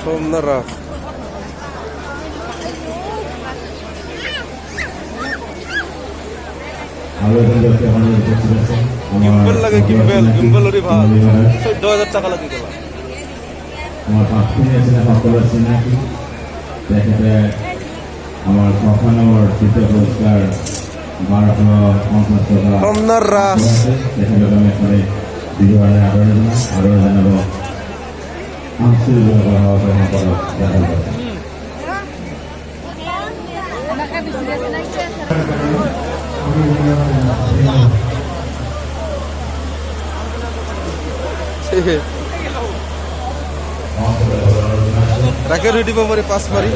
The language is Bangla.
Somnara. Gimbal lagi gimbal ori bhal. 14,000 টাকা লাগে দিবা। আমার পাশে আছে সকল সিনাকি দেখতে আমার কখনোর তৃতীয় পুরস্কার 1250 টাকা Somnara. দেখতে আমি করে বিজয়নে আরো জানাবো আন্তরিক ভাবে করো জানাবো Rakyat ready pemberi pas mari.